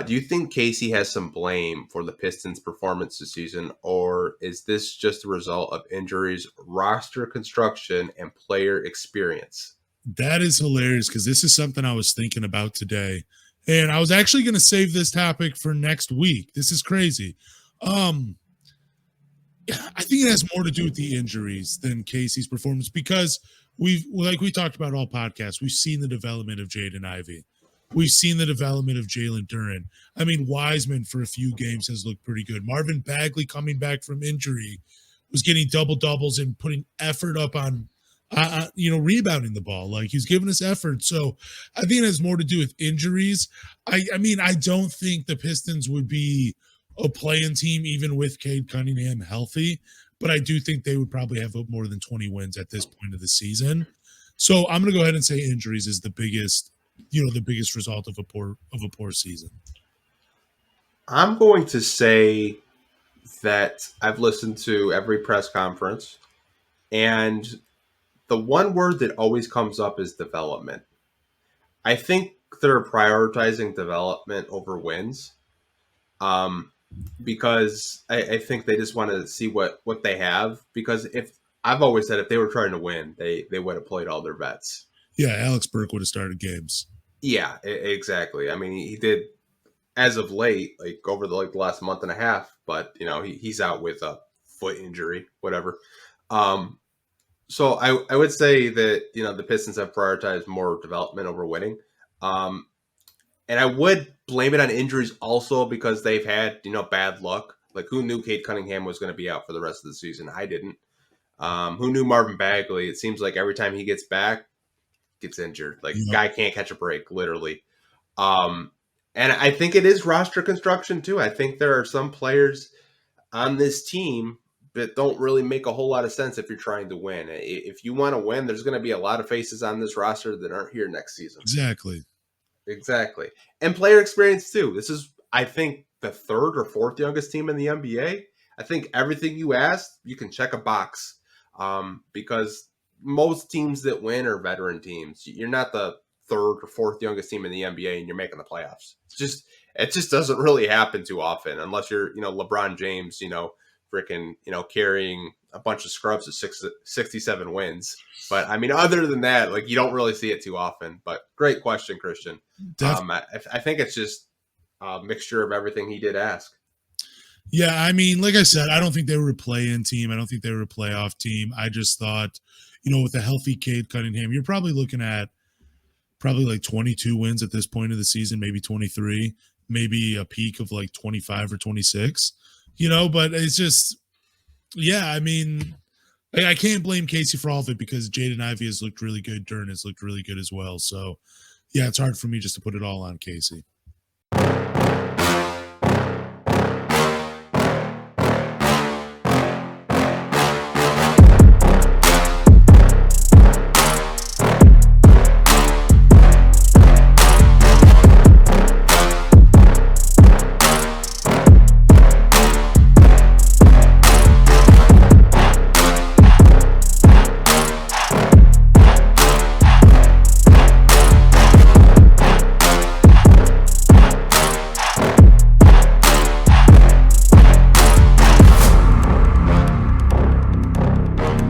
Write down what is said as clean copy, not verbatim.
Do you think Casey has some blame for the Pistons' performance this season, or is this just a result of injuries, roster construction, and player experience? That is hilarious because this is something I was thinking about today. And I was actually going to save this topic for next week. This is crazy. I think it has more to do with the injuries than Casey's performance because we talked about all podcasts, we've seen the development of Jaden Ivey. We've seen the development of Jalen Duren. I mean, Wiseman for a few games has looked pretty good. Marvin Bagley coming back from injury was getting double doubles and putting effort up on rebounding the ball. Like he's giving us effort. So I think it has more to do with injuries. I mean, I don't think the Pistons would be a play-in team even with Cade Cunningham healthy, but I do think they would probably have more than 20 wins at this point of the season. So I'm going to go ahead and say injuries is the biggest result of a poor season. I'm going to say that I've listened to every press conference, and the one word that always comes up is development. I think they're prioritizing development over wins, because I think they just want to see what they have. Because I've always said if they were trying to win, they would have played all their vets. Yeah, Alex Burke would have started games. Yeah, exactly. I mean, he did as of late, like over the last month and a half. But he's out with a foot injury, whatever. So I would say that the Pistons have prioritized more development over winning, and I would blame it on injuries also because they've had bad luck. Like who knew Cade Cunningham was going to be out for the rest of the season? I didn't. Who knew Marvin Bagley? It seems like every time he gets back, gets injured. Like guy can't catch a break, literally. And I think it is roster construction too. I think there are some players on this team that don't really make a whole lot of sense if you're trying to win. If you want to win, there's going to be a lot of faces on this roster that aren't here next season. Exactly. And player experience too. This is, I think, the third or fourth youngest team in the NBA. I think everything you asked, you can check a box, because most teams that win are veteran teams. You're not the third or fourth youngest team in the NBA and you're making the playoffs. It just doesn't really happen too often unless you're, LeBron James, freaking, carrying a bunch of scrubs at 67 wins. But I mean, other than that, like you don't really see it too often. But great question, Christian. I think it's just a mixture of everything he did ask. Yeah, I mean, like I said, I don't think they were a play-in team. I don't think they were a playoff team. I just thought, with a healthy Cade Cunningham, you're probably looking at like 22 wins at this point of the season, maybe 23, maybe a peak of like 25 or 26, but it's just, yeah, I mean, I can't blame Casey for all of it because Jaden Ivey has looked really good. Duren has looked really good as well. So, yeah, it's hard for me just to put it all on Casey.